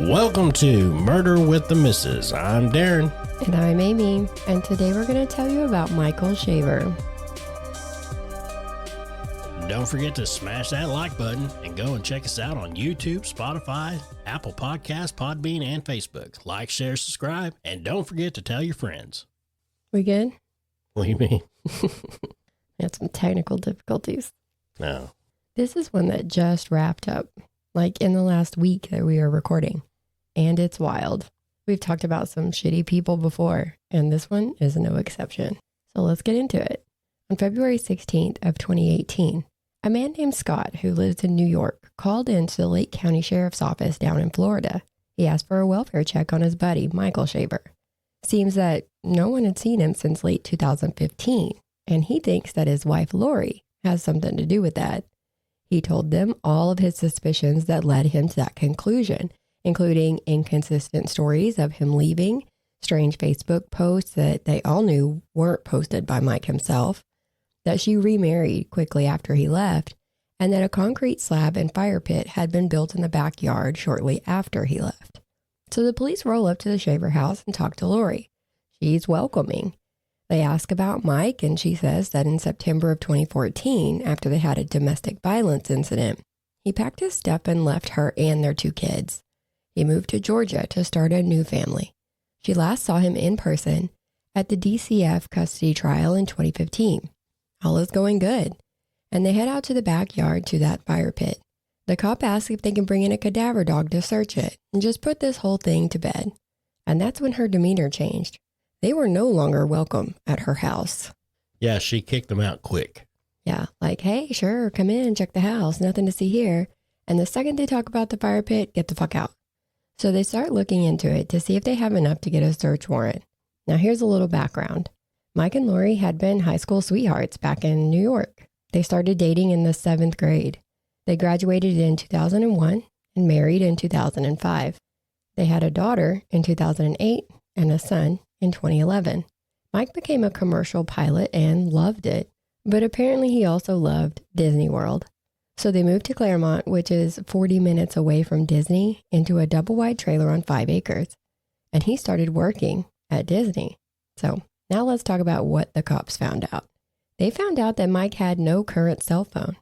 Welcome to Murder with the Missus. I'm Darren. And I'm Amy, and today we're going to tell you about Michael Shaver. Don't forget to smash that like button and go and check us out on YouTube, Spotify, Apple Podcasts, Podbean, and Facebook. Like, share, subscribe, and don't forget to tell your friends. We good? What do you mean? Had some technical difficulties. No. This is one that just wrapped up, like in the last week that we are recording, and it's wild. We've talked about some shitty people before, and this one is no exception. So let's get into it. On February 16th of 2018, a man named Scott, who lives in New York, called into the Lake County Sheriff's Office down in Florida. He asked for a welfare check on his buddy, Michael Shaver. Seems that no one had seen him since late 2015, and he thinks that his wife, Laurie, has something to do with that. He told them all of his suspicions that led him to that conclusion, including inconsistent stories of him leaving, strange Facebook posts that they all knew weren't posted by Mike himself, that she remarried quickly after he left, and that a concrete slab and fire pit had been built in the backyard shortly after he left. So the police roll up to the Shaver house and talk to Laurie. She's welcoming. They ask about Mike, and she says that in September of 2014, after they had a domestic violence incident, he packed his stuff and left her and their 2 kids. He moved to Georgia to start a new family. She last saw him in person at the DCF custody trial in 2015. All is going good, and they head out to the backyard to that fire pit. The cop asks if they can bring in a cadaver dog to search it and just put this whole thing to bed. And that's when her demeanor changed. They were no longer welcome at her house. Yeah, she kicked them out quick. Yeah, like, hey, sure, come in, check the house, nothing to see here. And the second they talk about the fire pit, get the fuck out. So they start looking into it to see if they have enough to get a search warrant. Now here's a little background. Mike and Laurie had been high school sweethearts back in New York. They started dating in the 7th grade. They graduated in 2001 and married in 2005. They had a daughter in 2008 and a son in 2011. Mike became a commercial pilot and loved it, but apparently he also loved Disney World. So they moved to Claremont, which is 40 minutes away from Disney, into a double-wide trailer on 5 acres. And he started working at Disney. So now let's talk about what the cops found out. They found out that Mike had no current cell phone.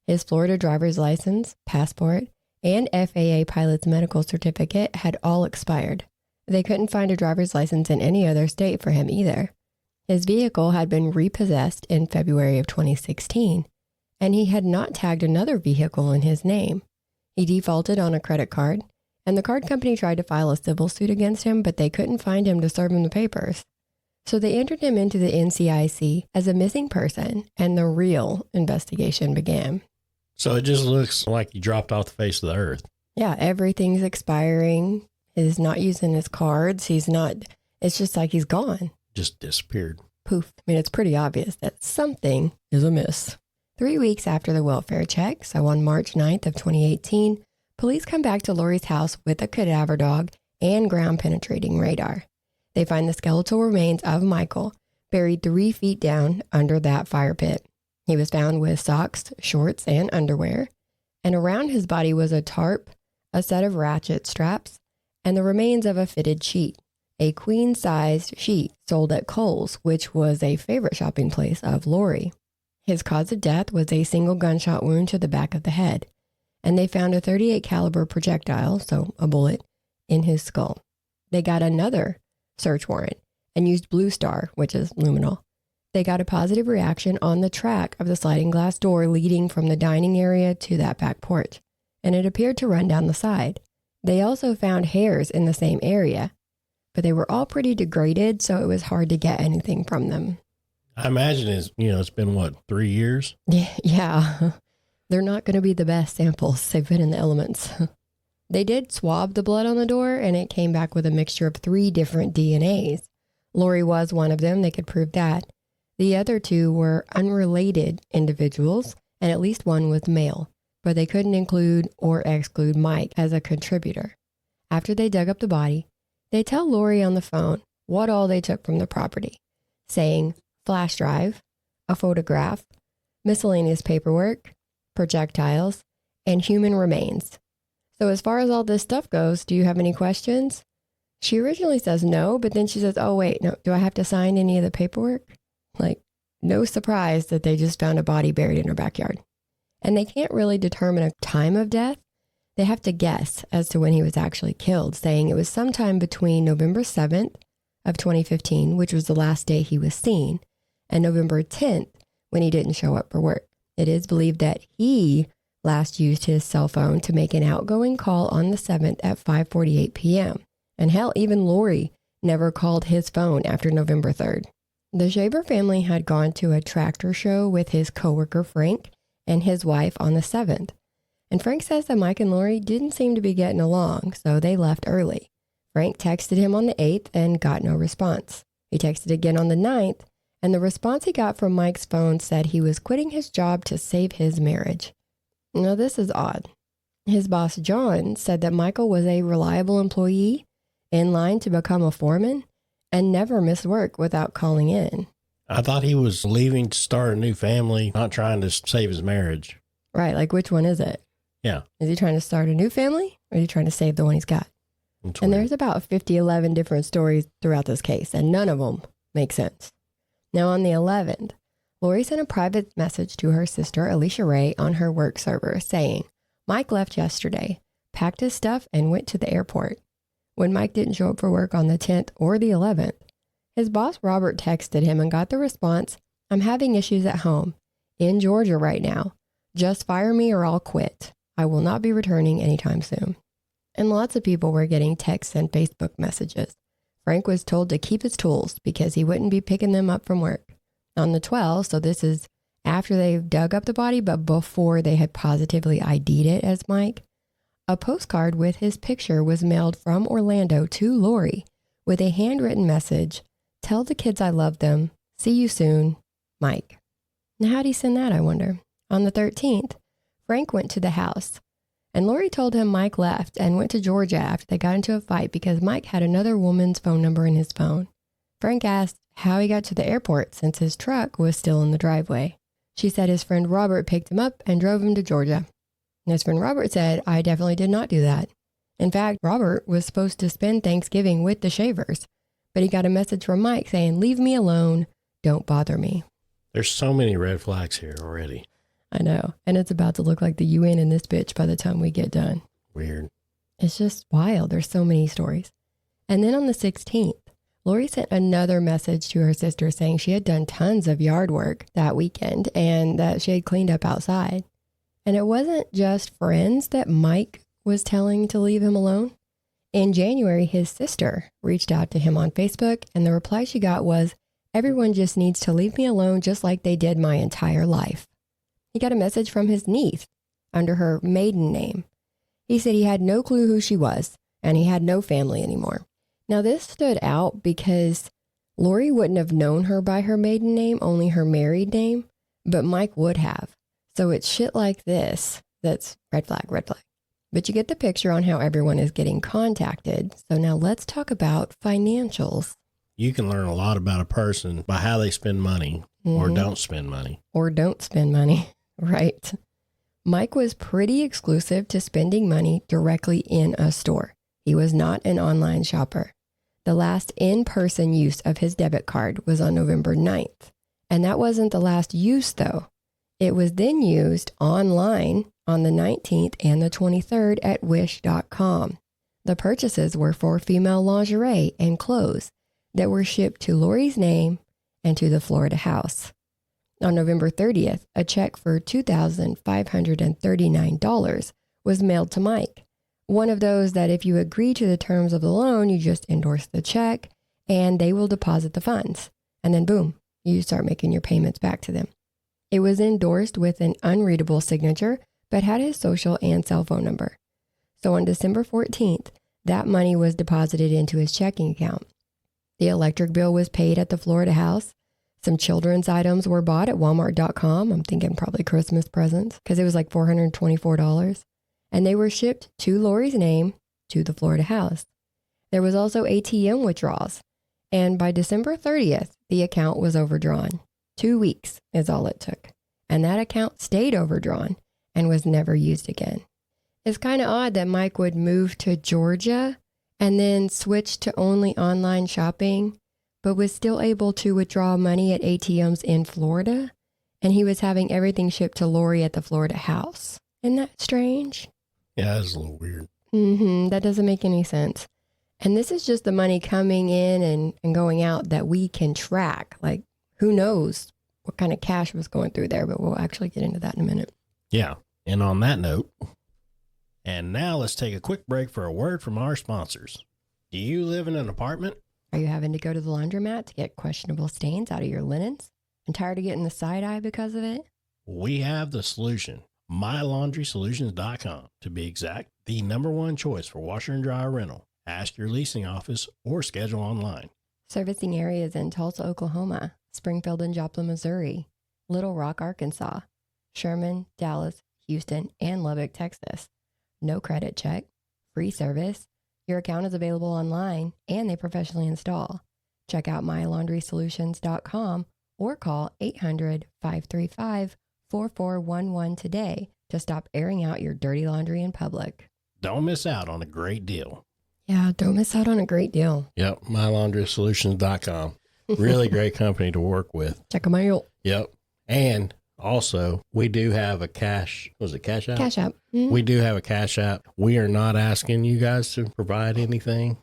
His Florida driver's license, passport, and FAA pilot's medical certificate had all expired. They couldn't find a driver's license in any other state for him either. His vehicle had been repossessed in February of 2016, and he had not tagged another vehicle in his name. He defaulted on a credit card, and the card company tried to file a civil suit against him, but they couldn't find him to serve him the papers. So they entered him into the NCIC as a missing person, and the real investigation began. So it just looks like he dropped off the face of the earth. Yeah, everything's expiring. He's not using his cards. It's just like he's gone. Just disappeared. Poof. I mean, it's pretty obvious that something is amiss. 3 weeks after the welfare check, so on March 9th of 2018, police come back to Laurie's house with a cadaver dog and ground-penetrating radar. They find the skeletal remains of Michael buried 3 feet down under that fire pit. He was found with socks, shorts, and underwear, and around his body was a tarp, a set of ratchet straps, and the remains of a fitted sheet, a queen-sized sheet sold at Kohl's, which was a favorite shopping place of Laurie. His cause of death was a single gunshot wound to the back of the head, and they found a .38 caliber projectile, so a bullet, in his skull. They got another search warrant and used Blue Star, which is luminol. They got a positive reaction on the track of the sliding glass door leading from the dining area to that back porch, and it appeared to run down the side. They also found hairs in the same area, but they were all pretty degraded, so it was hard to get anything from them. I imagine it's been 3 years? Yeah. They're not going to be the best samples. They've been in the elements. They did swab the blood on the door, and it came back with a mixture of 3 different DNAs. Laurie was one of them. They could prove that. The other 2 were unrelated individuals, and at least one was male, but they couldn't include or exclude Mike as a contributor. After they dug up the body, they tell Laurie on the phone what all they took from the property, saying flash drive, a photograph, miscellaneous paperwork, projectiles, and human remains. So as far as all this stuff goes, do you have any questions? She originally says no, but then she says, oh, wait, no, do I have to sign any of the paperwork? Like, no surprise that they just found a body buried in her backyard. And they can't really determine a time of death. They have to guess as to when he was actually killed, saying it was sometime between November 7th of 2015, which was the last day he was seen, and November 10th, when he didn't show up for work. It is believed that he last used his cell phone to make an outgoing call on the 7th at 5:48 p.m. And hell, even Laurie never called his phone after November 3rd. The Shaver family had gone to a tractor show with his coworker Frank and his wife on the 7th. And Frank says that Mike and Laurie didn't seem to be getting along, so they left early. Frank texted him on the 8th and got no response. He texted again on the 9th, and the response he got from Mike's phone said he was quitting his job to save his marriage. Now, this is odd. His boss, John, said that Michael was a reliable employee, in line to become a foreman, and never missed work without calling in. I thought he was leaving to start a new family, not trying to save his marriage. Right, like which one is it? Yeah. Is he trying to start a new family, or is he trying to save the one he's got? And there's about 11 different stories throughout this case, and none of them make sense. Now, on the 11th, Laurie sent a private message to her sister, Alicia Ray, on her work server saying, Mike left yesterday, packed his stuff, and went to the airport. When Mike didn't show up for work on the 10th or the 11th, his boss, Robert, texted him and got the response, I'm having issues at home, in Georgia right now. Just fire me or I'll quit. I will not be returning anytime soon. And lots of people were getting texts and Facebook messages. Frank was told to keep his tools because he wouldn't be picking them up from work. On the 12th, so this is after they dug up the body, but before they had positively ID'd it as Mike, a postcard with his picture was mailed from Orlando to Laurie with a handwritten message, tell the kids I love them, see you soon, Mike. Now, how'd he send that, I wonder? On the 13th, Frank went to the house, and Laurie told him Mike left and went to Georgia after they got into a fight because Mike had another woman's phone number in his phone. Frank asked how he got to the airport since his truck was still in the driveway. She said his friend Robert picked him up and drove him to Georgia. And his friend Robert said, I definitely did not do that. In fact, Robert was supposed to spend Thanksgiving with the Shavers, but he got a message from Mike saying, leave me alone, don't bother me. There's so many red flags here already. I know. And it's about to look like the UN in this bitch by the time we get done. Weird. It's just wild. There's so many stories. And then on the 16th, Laurie sent another message to her sister saying she had done tons of yard work that weekend and that she had cleaned up outside. And it wasn't just friends that Mike was telling to leave him alone. In January, his sister reached out to him on Facebook, and the reply she got was, everyone just needs to leave me alone just like they did my entire life. He got a message from his niece under her maiden name. He said he had no clue who she was, and he had no family anymore. Now, this stood out because Laurie wouldn't have known her by her maiden name, only her married name, but Mike would have. So it's shit like this that's red flag, red flag. But you get the picture on how everyone is getting contacted. So now let's talk about financials. You can learn a lot about a person by how they spend money or don't spend money. Or don't spend money, right? Mike was pretty exclusive to spending money directly in a store. He was not an online shopper. The last in-person use of his debit card was on November 9th. And that wasn't the last use, though. It was then used online on the 19th and the 23rd at wish.com. The purchases were for female lingerie and clothes that were shipped to Laurie's name and to the Florida house. On November 30th, a check for $2,539 was mailed to Mike. One of those that if you agree to the terms of the loan, you just endorse the check and they will deposit the funds. And then boom, you start making your payments back to them. It was endorsed with an unreadable signature, but had his social and cell phone number. So on December 14th, that money was deposited into his checking account. The electric bill was paid at the Florida house. Some children's items were bought at Walmart.com. I'm thinking probably Christmas presents because it was like $424. And they were shipped to Laurie's name to the Florida house. There was also ATM withdrawals. And by December 30th, the account was overdrawn. 2 weeks is all it took. And that account stayed overdrawn and was never used again. It's kind of odd that Mike would move to Georgia and then switch to only online shopping, but was still able to withdraw money at ATMs in Florida. And he was having everything shipped to Laurie at the Florida house. Isn't that strange? Yeah, that's a little weird. That doesn't make any sense. And this is just the money coming in and going out that we can track. Like, who knows what kind of cash was going through there, but we'll actually get into that in a minute. Yeah. And on that note, and now let's take a quick break for a word from our sponsors. Do you live in an apartment? Are you having to go to the laundromat to get questionable stains out of your linens? And tired of getting the side eye because of it? We have the solution. MyLaundrySolutions.com, to be exact, the #1 choice for washer and dryer rental. Ask your leasing office or schedule online. Servicing areas in Tulsa, Oklahoma, Springfield and Joplin, Missouri, Little Rock, Arkansas, Sherman, Dallas, Houston, and Lubbock, Texas. No credit check, free service. Your account is available online and they professionally install. Check out MyLaundrySolutions.com or call 800-535-4411 today to stop airing out your dirty laundry in public. Don't miss out on a great deal. Yeah, don't miss out on a great deal. Yep, MyLaundrySolutions.com. Really great company to work with. Check them out. Yep. And also, we do have a Cash App? Cash App. Mm-hmm. We do have a Cash App. We are not asking you guys to provide anything,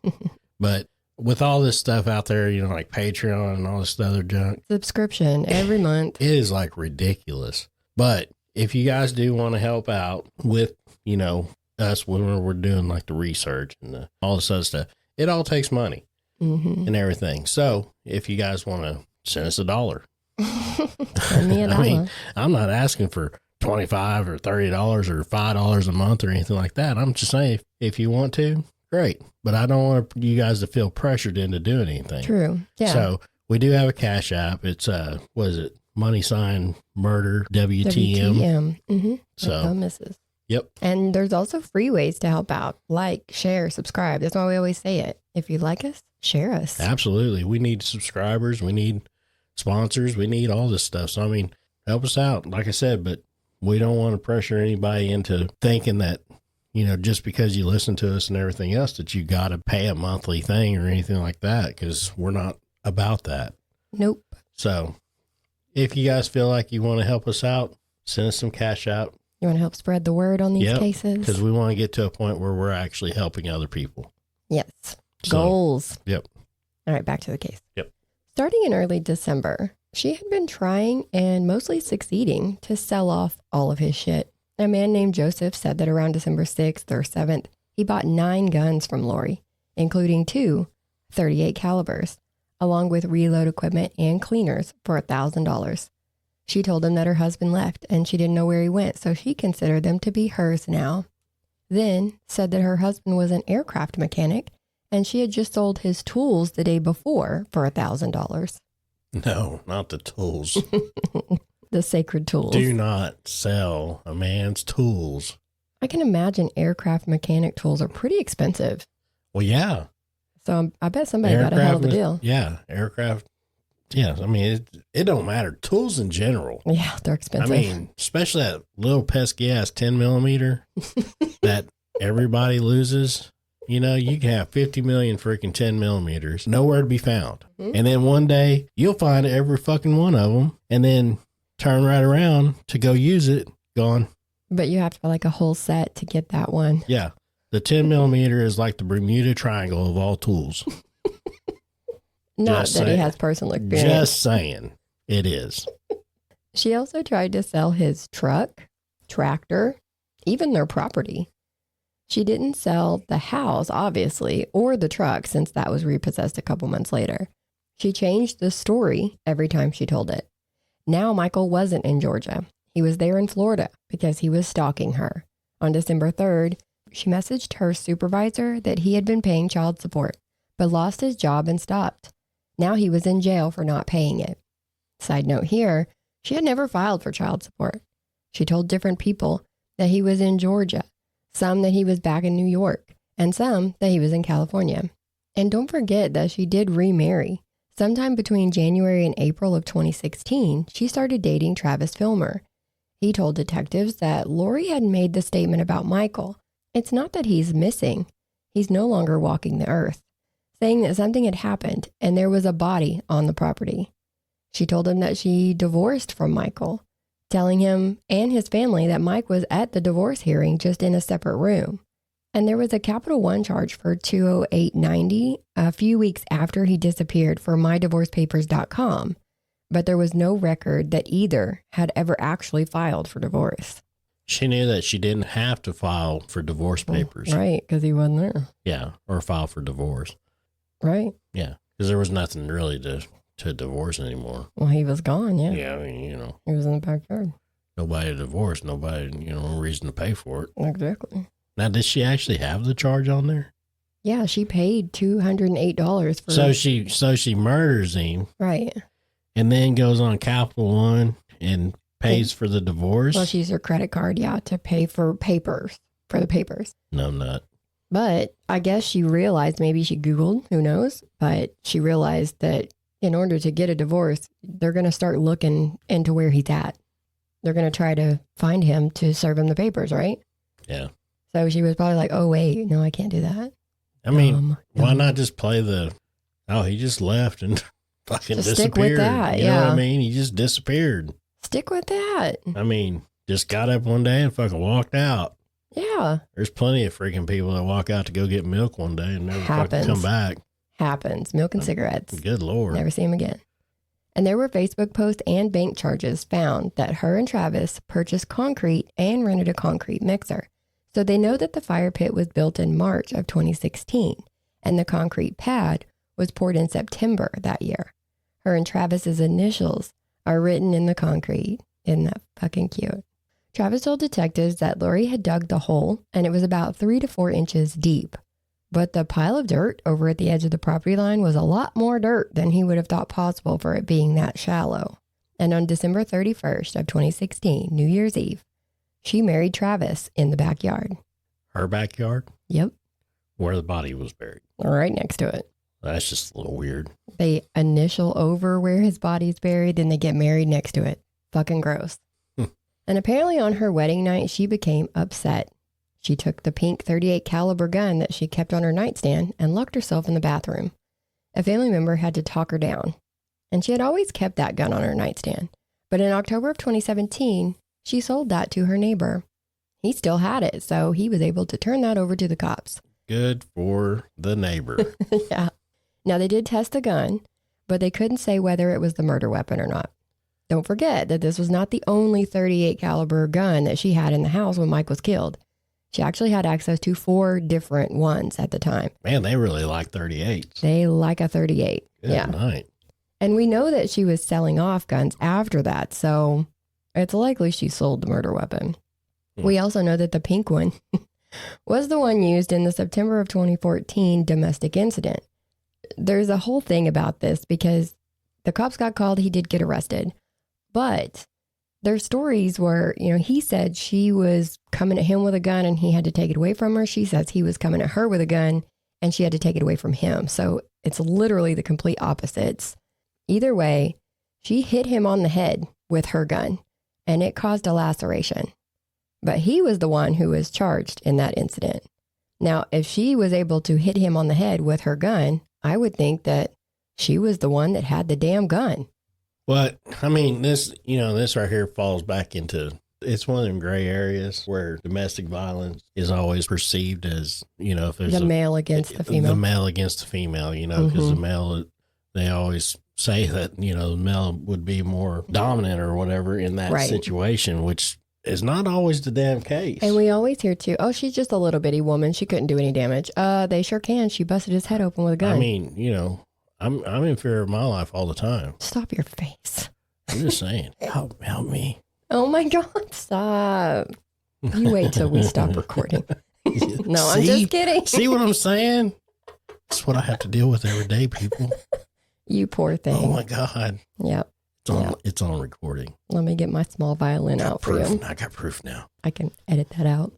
but with all this stuff out there, you know, like Patreon and all this other junk. Subscription every month. It is like ridiculous. But if you guys do want to help out with, you know, us when we're doing like the research and all this other stuff, it all takes money and everything. So if you guys want to send us $1, send me $1. I mean, I'm not asking for $25 or $30 or $5 a month or anything like that. I'm just saying if you want to, great. But I don't want you guys to feel pressured into doing anything. True. Yeah. So we do have a Cash App. It's what is it? $murder WTM. Mm-hmm. So no misses. Yep. And there's also free ways to help out. Like, share, subscribe. That's why we always say it. If you like us, share us. Absolutely. We need subscribers. We need sponsors. We need all this stuff. So, I mean, help us out. Like I said, but we don't want to pressure anybody into thinking that, you know, just because you listen to us and everything else, that you got to pay a monthly thing or anything like that, because we're not about that. Nope. So if you guys feel like you want to help us out, send us some cash out. You want to help spread the word on these cases? Because we want to get to a point where we're actually helping other people. Yes. So, goals. Yep. All right, back to the case. Yep. Starting in early December, she had been trying and mostly succeeding to sell off all of his shit. A man named Joseph said that around December 6th or 7th, he bought 9 guns from Laurie, including 2 .38 calibers, along with reload equipment and cleaners for $1,000. She told him that her husband left and she didn't know where he went, so she considered them to be hers now. Then said that her husband was an aircraft mechanic and she had just sold his tools the day before for $1,000. No, not the tools. The sacred tools. Do not sell a man's tools. I can imagine aircraft mechanic tools are pretty expensive. Well, yeah. So I bet somebody got a hell of a deal. Yeah, aircraft. Yeah, I mean, it don't matter. Tools in general. Yeah, they're expensive. I mean, especially that little pesky ass 10 millimeter that everybody loses. You know, you can have 50 million freaking 10 millimeters, nowhere to be found. Mm-hmm. And then one day you'll find every fucking one of them and then turn right around to go use it, gone. But you have to buy like a whole set to get that one. Yeah. The 10 millimeter is like the Bermuda Triangle of all tools. Not just that saying. He has personal experience. Just saying. It is. She also tried to sell his truck, tractor, even their property. She didn't sell the house, obviously, or the truck since that was repossessed a couple months later. She changed the story every time she told it. Now Michael wasn't in Georgia. He was there in Florida because he was stalking her. On December 3rd, she messaged her supervisor that he had been paying child support, but lost his job and stopped. Now he was in jail for not paying it. Side note here, she had never filed for child support. She told different people that he was in Georgia, some that he was back in New York, and some that he was in California. And don't forget that she did remarry. Sometime between January and April of 2016, she started dating Travis Filmer. He told detectives that Laurie had made the statement about Michael it's not that he's missing. He's no longer walking the earth, saying that something had happened and there was a body on the property. She told him that she divorced from Michael, telling him and his family that Mike was at the divorce hearing just in a separate room. And there was a Capital One charge for $208.90 a few weeks after he disappeared for mydivorcepapers.com, but there was no record that either had ever actually filed for divorce. She knew that she didn't have to file for divorce papers. Right, because he wasn't there. Yeah, or file for divorce. Right. Yeah, because there was nothing really to divorce anymore. Well, he was gone, yeah. Yeah, I mean, He was in the backyard. nobody to divorce, nobody, no reason to pay for it. Exactly. Now, did she actually have the charge on there? Yeah, she paid $208 for So she murders him. Right. And then goes on Capital One and pays for the divorce. Well, she used her credit card, to pay for the papers. No, not. But I guess she realized, maybe she Googled, who knows, but she realized that in order to get a divorce, they're going to start looking into where he's at. They're going to try to find him to serve him the papers, right? Yeah. So she was probably like, oh, wait, no, I can't do that. I mean, why not just play he just left and fucking just disappeared. Stick with that, you know what I mean? He just disappeared. Stick with that. I mean, just got up one day and fucking walked out. Yeah. There's plenty of freaking people that walk out to go get milk one day and never fucking come back. Happens. Milk and cigarettes. Good Lord. Never see him again. And there were Facebook posts and bank charges found that her and Travis purchased concrete and rented a concrete mixer. So they know that the fire pit was built in March of 2016 and the concrete pad was poured in September that year. Her and Travis's initials are written in the concrete. Isn't that fucking cute? Travis told detectives that Laurie had dug the hole and it was about 3 to 4 inches deep. But the pile of dirt over at the edge of the property line was a lot more dirt than he would have thought possible for it being that shallow. And on December 31st of 2016, New Year's Eve, she married Travis in the backyard. Her backyard? Yep. Where the body was buried. Right next to it. That's just a little weird. They initial over where his body's buried, then they get married next to it. Fucking gross. And apparently on her wedding night, she became upset. She took the pink .38 caliber gun that she kept on her nightstand and locked herself in the bathroom. A family member had to talk her down. And she had always kept that gun on her nightstand. But in October of 2017, she sold that to her neighbor. He still had it, so he was able to turn that over to the cops. Good for the neighbor. Yeah. Now, they did test the gun, but they couldn't say whether it was the murder weapon or not. Don't forget that this was not the only .38 caliber gun that she had in the house when Mike was killed. She actually had access to 4 different ones at the time. Man, they really like 38s. They like a .38. Good night. And we know that she was selling off guns after that, so it's likely she sold the murder weapon. We also know that the pink one was the one used in the September of 2014 domestic incident. There's a whole thing about this because the cops got called, he did get arrested. But there's stories where, he said she was coming at him with a gun and he had to take it away from her. She says he was coming at her with a gun and she had to take it away from him. So it's literally the complete opposites. Either way, she hit him on the head with her gun and it caused a laceration. But he was the one who was charged in that incident. Now, if she was able to hit him on the head with her gun, I would think that she was the one that had the damn gun. Well, I mean, this right here falls back into, it's one of them gray areas where domestic violence is always perceived as, if there's the male against the female. The male against the female, because the male, they always say that, the male would be more dominant or whatever in that situation, which is not always the damn case. And we always hear too, oh, she's just a little bitty woman. She couldn't do any damage. They sure can. She busted his head open with a gun. I mean, I'm in fear of my life all the time. Stop your face. I'm just saying. Help me. Oh my God, stop. You wait till we stop recording. No, I'm just kidding. See what I'm saying? That's what I have to deal with every day, people. You poor thing. Oh my God. Yep. It's on recording. Let me get my small violin out for you. I got proof now. I can edit that out.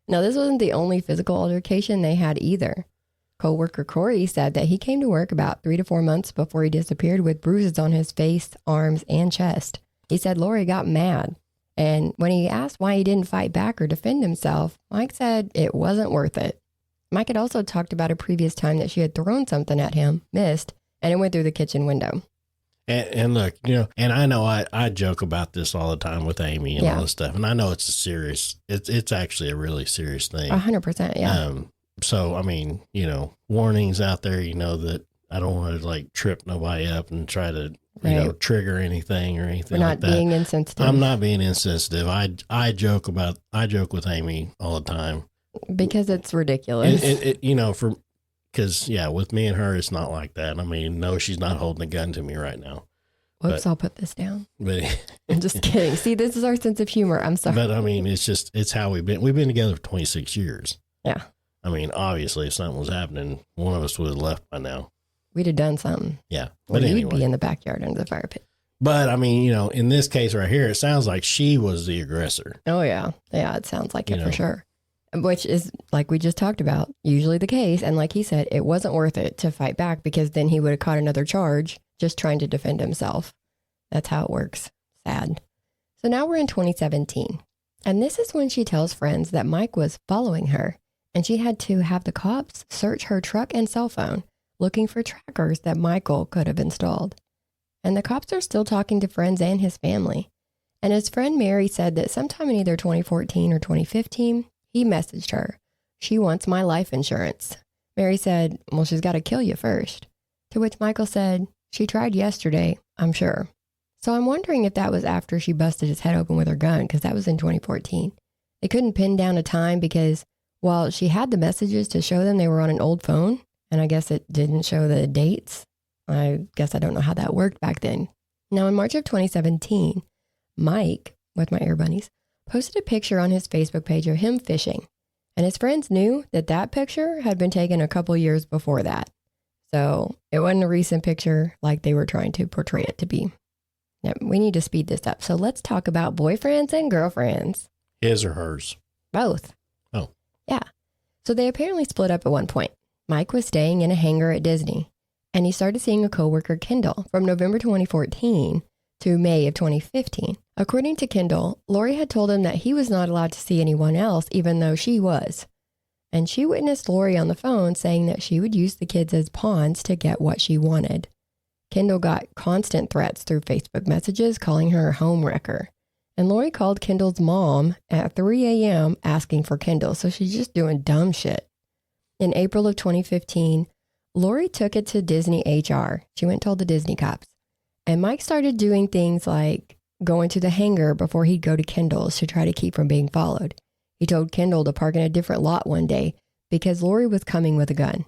Now, this wasn't the only physical altercation they had either. Co-worker Corey said that he came to work about 3 to 4 months before he disappeared with bruises on his face, arms, and chest. He said Laurie got mad And when he asked why he didn't fight back or defend himself, Mike said it wasn't worth it. Mike had also talked about a previous time that she had thrown something at him, missed, and it went through the kitchen window. And look, and I know I joke about this all the time with Amy and all this stuff. And I know it's actually a really serious thing. 100%, yeah. So, I mean, warnings out there, that I don't want to like trip nobody up and try to, trigger anything or anything We're like that. not being insensitive. I'm not being insensitive. I joke with Amy all the time. Because it's ridiculous. Because, with me and her, it's not like that. I mean, no, she's not holding a gun to me right now. Whoops, I'll put this down. But I'm just kidding. See, this is our sense of humor. I'm sorry. But, I mean, it's how we've been together for 26 years. Yeah. I mean, obviously, if something was happening, one of us would have left by now. We'd have done something. Yeah. But anyway. You'd be in the backyard under the fire pit. But, I mean, in this case right here, it sounds like she was the aggressor. Oh, yeah. Yeah, it sounds like it for sure. Which is, like we just talked about, usually the case. And like he said, it wasn't worth it to fight back because then he would have caught another charge just trying to defend himself. That's how it works. Sad. So now we're in 2017. And this is when she tells friends that Mike was following her. And she had to have the cops search her truck and cell phone, looking for trackers that Michael could have installed. And the cops are still talking to friends and his family. And his friend Mary said that sometime in either 2014 or 2015, he messaged her, "She wants my life insurance." Mary said, "Well, she's got to kill you first." To which Michael said, "She tried yesterday, I'm sure." So I'm wondering if that was after she busted his head open with her gun, because that was in 2014. They couldn't pin down a time because, well, she had the messages to show them they were on an old phone, and I guess it didn't show the dates. I guess I don't know how that worked back then. Now, in March of 2017, Mike, with my Air Bunnies, posted a picture on his Facebook page of him fishing, and his friends knew that that picture had been taken a couple years before that. So it wasn't a recent picture like they were trying to portray it to be. Now, we need to speed this up. So let's talk about boyfriends and girlfriends. His or hers? Both. Oh. Yeah. So they apparently split up at one point. Mike was staying in a hangar at Disney, and he started seeing a coworker, Kendall, from November 2014 to May of 2015. According to Kendall, Laurie had told him that he was not allowed to see anyone else, even though she was. And she witnessed Laurie on the phone saying that she would use the kids as pawns to get what she wanted. Kendall got constant threats through Facebook messages, calling her a home wrecker. And Laurie called Kendall's mom at 3 a.m. asking for Kendall, so she's just doing dumb shit. In April of 2015, Laurie took it to Disney HR. She went and told the Disney cops. And Mike started doing things like going to the hangar before he'd go to Kendall's to try to keep from being followed. He told Kendall to park in a different lot one day because Laurie was coming with a gun.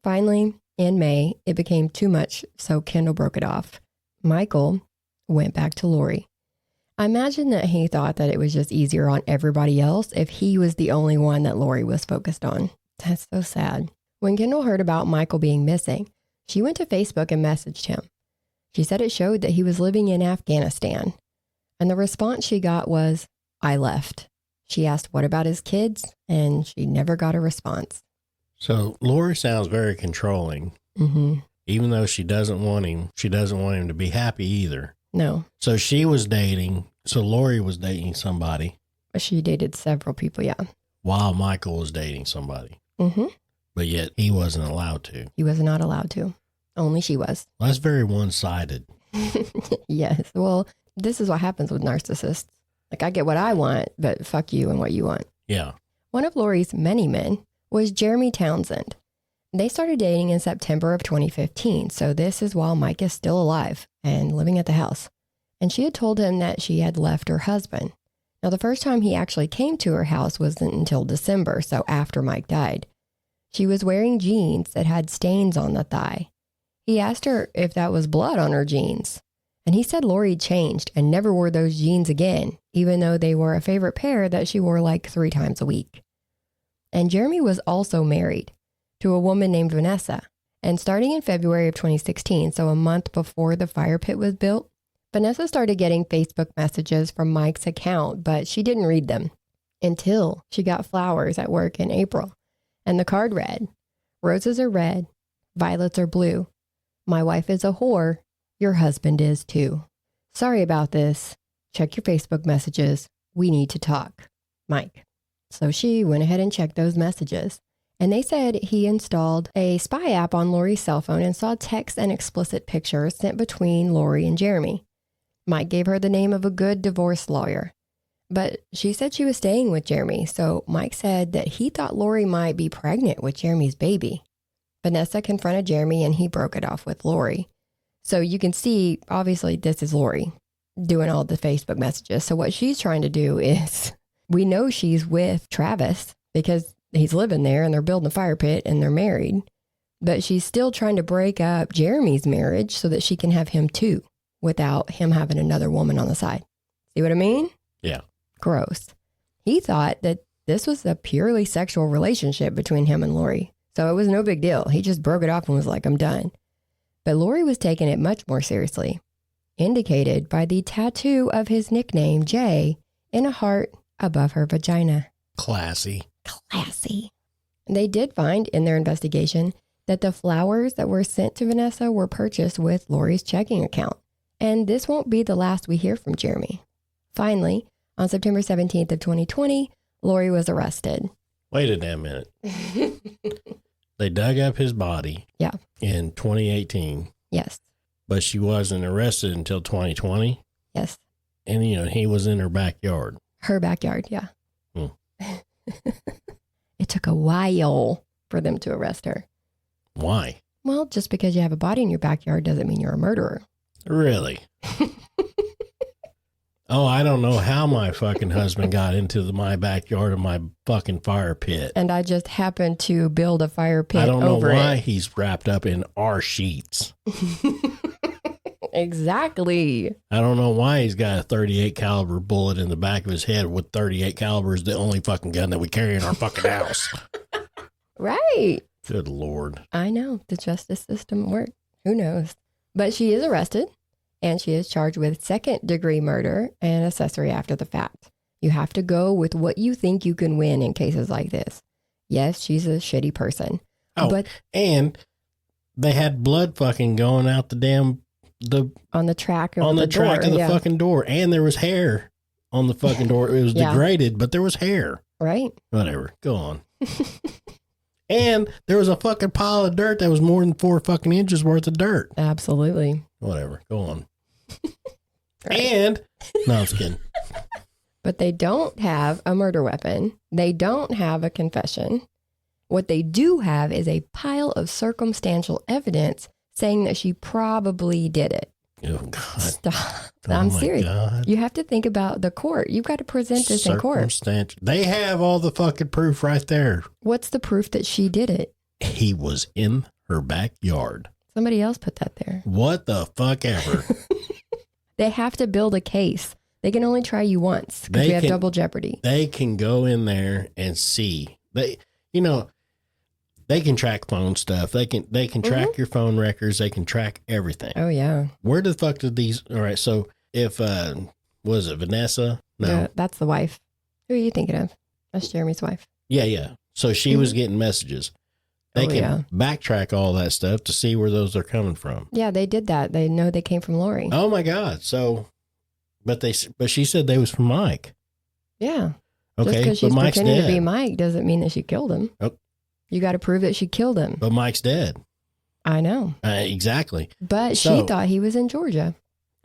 Finally, in May, it became too much, so Kendall broke it off. Michael went back to Laurie. I imagine that he thought that it was just easier on everybody else if he was the only one that Laurie was focused on. That's so sad. When Kendall heard about Michael being missing, she went to Facebook and messaged him. She said it showed that he was living in Afghanistan. And the response she got was, "I left." She asked what about his kids, and she never got a response. So Laurie sounds very controlling. Mm-hmm. Even though she doesn't want him to be happy either. No. So Laurie was dating somebody. She dated several people, yeah. While Michael was dating somebody. Mm-hmm. But yet he wasn't allowed to. He was not allowed to. Only she was. Well, that's very one-sided. Yes. Well, this is what happens with narcissists. Like, I get what I want, but fuck you and what you want. Yeah. One of Laurie's many men was Jeremy Townsend. They started dating in September of 2015, so this is while Mike is still alive and living at the house. And she had told him that she had left her husband. Now, the first time he actually came to her house wasn't until December, so after Mike died. She was wearing jeans that had stains on the thigh. He asked her if that was blood on her jeans. And he said Laurie changed and never wore those jeans again, even though they were a favorite pair that she wore like 3 times a week. And Jeremy was also married to a woman named Vanessa. And starting in February of 2016, so a month before the fire pit was built, Vanessa started getting Facebook messages from Mike's account, but she didn't read them until she got flowers at work in April. And the card read, "Roses are red, violets are blue. My wife is a whore. Your husband is too. Sorry about this. check your Facebook messages. We need to talk, Mike. So she went ahead and checked those messages. And they said he installed a spy app on Laurie's cell phone and saw text and explicit pictures sent between Laurie and Jeremy. Mike gave her the name of a good divorce lawyer. But she said she was staying with Jeremy. So Mike said that he thought Laurie might be pregnant with Jeremy's baby. Vanessa confronted Jeremy and he broke it off with Laurie. So you can see, obviously, this is Laurie doing all the Facebook messages. So what she's trying to do is, we know she's with Travis because he's living there and they're building a fire pit and they're married. But she's still trying to break up Jeremy's marriage so that she can have him too, without him having another woman on the side. See what I mean? Yeah. Gross. He thought that this was a purely sexual relationship between him and Laurie. So it was no big deal. He just broke it off and was like, I'm done. But Laurie was taking it much more seriously, indicated by the tattoo of his nickname, Jay, in a heart above her vagina. Classy. They did find in their investigation that the flowers that were sent to Vanessa were purchased with Laurie's checking account. And this won't be the last we hear from Jeremy. Finally, on September 17th of 2020, Laurie was arrested. Wait a damn minute. They dug up his body. Yeah. In 2018. Yes. But she wasn't arrested until 2020. Yes. And, he was in her backyard. Her backyard, yeah. It took a while for them to arrest her. Why? Well, just because you have a body in your backyard doesn't mean you're a murderer. Really? Oh, I don't know how my fucking husband got into my backyard of my fucking fire pit. And I just happened to build a fire pit. I don't know why it. He's wrapped up in our sheets. Exactly. I don't know why he's got a 38 caliber bullet in the back of his head with 38 caliber is the only fucking gun that we carry in our fucking house. Right. Good Lord. I know. The justice system works. Who knows? But she is arrested. And she is charged with second-degree murder and accessory after the fact. You have to go with what you think you can win in cases like this. Yes, she's a shitty person. Oh, but and they had blood fucking going out on the track of on the door, track of the fucking door, and there was hair on the fucking door. It was degraded, but there was hair. Right. Whatever. Go on. And there was a fucking pile of dirt that was more than 4 fucking inches worth of dirt. Absolutely. Whatever. Go on. Right. And no, I'm just kidding. But they don't have a murder weapon. They don't have a confession. What they do have is a pile of circumstantial evidence saying that she probably did it. Oh, God. Stop. Oh, I'm serious. God. You have to think about the court. You've got to present this in court. They have all the fucking proof right there. What's the proof that she did it? He was in her backyard. Somebody else put that there. What the fuck ever? They have to build a case. They can only try you once because we have double jeopardy. They can go in there and see. They can track phone stuff. They can track your phone records. They can track everything. Oh, yeah. Where the fuck did these? All right. So if, was it Vanessa? No. That's the wife. Who are you thinking of? That's Jeremy's wife. Yeah. So she was getting messages. They can backtrack all that stuff to see where those are coming from. Yeah, they did that. They know they came from Laurie. Oh my God. So, but she said they was from Mike. Yeah. Okay. Just because she's Mike's pretending dead. to be Mike doesn't mean that she killed him. Oh. You got to prove that she killed him. But Mike's dead. I know. Exactly. But she thought he was in Georgia.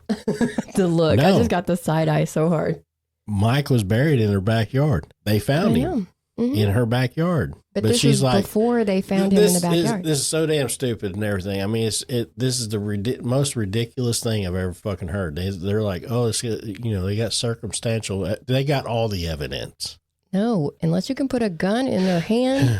The look. No. I just got the side eye so hard. Mike was buried in her backyard. They found him in her backyard. But this she's is like, before they found him in the backyard. This is so damn stupid and everything. I mean, this is the most ridiculous thing I've ever fucking heard. They're like, oh, they got circumstantial. They got all the evidence. No, unless you can put a gun in their hand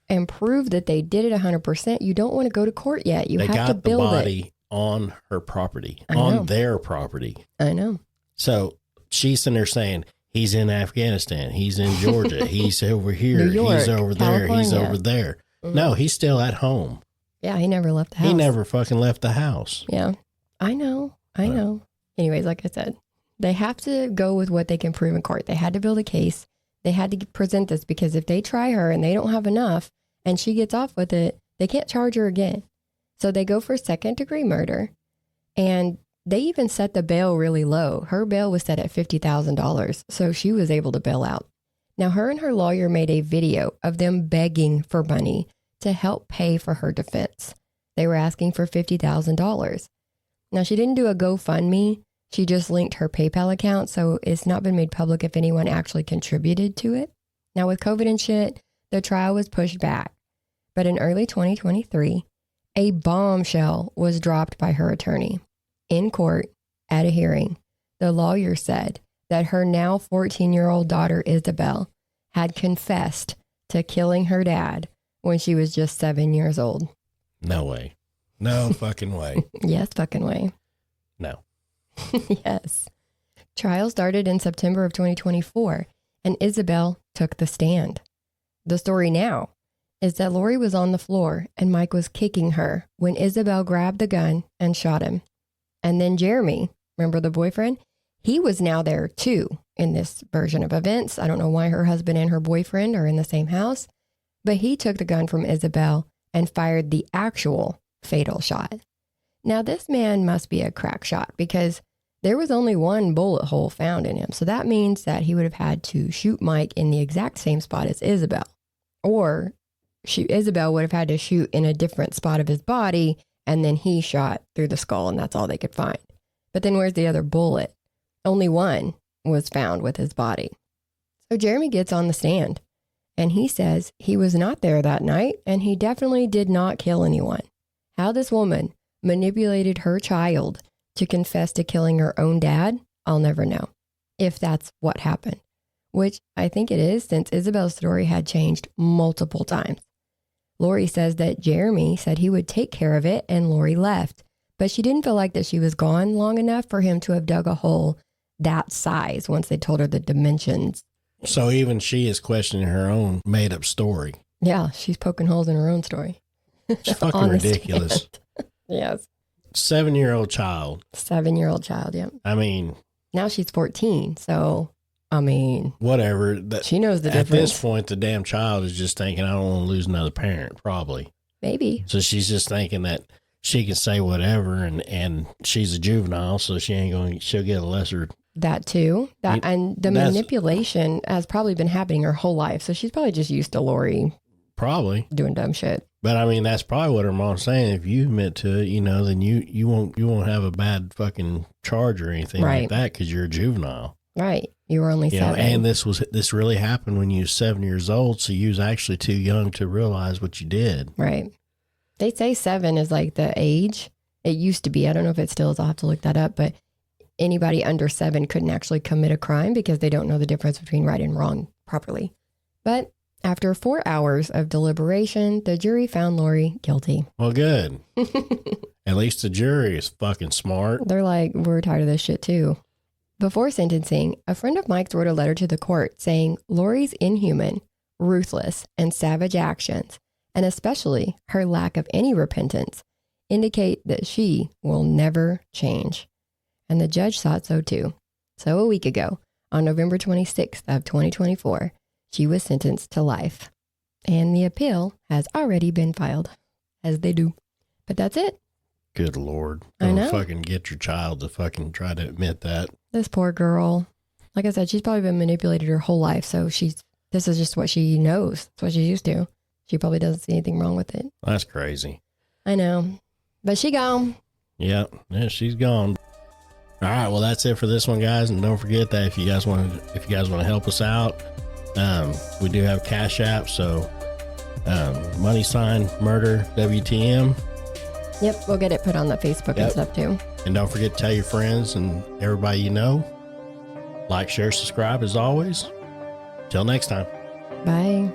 and prove that they did it 100%, you don't want to go to court yet. You have to build the body on her property, on their property. I know. So she's in there saying, he's in Afghanistan. He's in Georgia. He's over here. New York, he's over there. He's California. over there. No, he's still at home. Yeah, he never left the house. He never fucking left the house. Yeah, I know. Anyways, like I said, they have to go with what they can prove in court. They had to build a case. They had to present this because if they try her and they don't have enough and she gets off with it, they can't charge her again. So they go for second-degree murder. And They even set the bail really low. Her bail was set at $50,000, so she was able to bail out. Now, her and her lawyer made a video of them begging for money to help pay for her defense. They were asking for $50,000. Now, she didn't do a GoFundMe. She just linked her PayPal account, so it's not been made public if anyone actually contributed to it. Now, with COVID and shit, the trial was pushed back. But in early 2023, a bombshell was dropped by her attorney. In court, at a hearing, the lawyer said that her now 14-year-old daughter, Isabel, had confessed to killing her dad when she was just 7 years old. No way. No fucking way. Yes, fucking way. No. Yes. Trial started in September of 2024, and Isabel took the stand. The story now is that Laurie was on the floor and Mike was kicking her when Isabel grabbed the gun and shot him. And then Jeremy, remember the boyfriend? He was now there too in this version of events. I don't know why her husband and her boyfriend are in the same house, but he took the gun from Isabel and fired the actual fatal shot. Now, this man must be a crack shot because there was only one bullet hole found in him. So that means that he would have had to shoot Mike in the exact same spot as Isabel. Or Isabel would have had to shoot in a different spot of his body, and then he shot through the skull, and that's all they could find. But then where's the other bullet? Only one was found with his body. So Jeremy gets on the stand, and he says he was not there that night, and he definitely did not kill anyone. How this woman manipulated her child to confess to killing her own dad, I'll never know, if that's what happened, which I think it is, since Isabel's story had changed multiple times. Laurie says that Jeremy said he would take care of it, and Laurie left, but she didn't feel like that she was gone long enough for him to have dug a hole that size once they told her the dimensions. So even she is questioning her own made-up story. Yeah, she's poking holes in her own story. It's fucking ridiculous. Yes. 7-year-old child. 7-year-old child, yeah. I mean. Now she's 14, so, I mean. Whatever. She knows the difference. At this point, the damn child is just thinking, I don't want to lose another parent, probably. Maybe. So she's just thinking that she can say whatever, and she's a juvenile, so she'll get a lesser. That too. And the manipulation has probably been happening her whole life, so she's probably just used to Laurie. Probably. Doing dumb shit. But I mean, that's probably what her mom's saying. If you admit to it, then you won't have a bad fucking charge or anything like that because you're a juvenile. Right. You were only 7. And this really happened when you were 7 years old, so you was actually too young to realize what you did. Right. They say 7 is like the age. It used to be. I don't know if it still is. I'll have to look that up. But anybody under 7 couldn't actually commit a crime because they don't know the difference between right and wrong properly. But after 4 hours of deliberation, the jury found Laurie guilty. Well, good. At least the jury is fucking smart. They're like, we're tired of this shit too. Before sentencing, a friend of Mike's wrote a letter to the court saying Laurie's inhuman, ruthless, and savage actions, and especially her lack of any repentance, indicate that she will never change. And the judge thought so too. So a week ago, on November 26th of 2024, she was sentenced to life. And the appeal has already been filed, as they do. But that's it. Good Lord. I know. Fucking get your child to fucking try to admit that. This poor girl. Like I said, she's probably been manipulated her whole life. So this is just what she knows. It's what she's used to. She probably doesn't see anything wrong with it. That's crazy. I know. But she gone. Yeah, she's gone. All right, well, that's it for this one, guys. And don't forget that if you guys want to help us out, we do have Cash App. So $murder WTM. Yep, we'll get it put on the Facebook and stuff too. And don't forget to tell your friends and everybody you know. Like, share, subscribe as always. Till next time. Bye.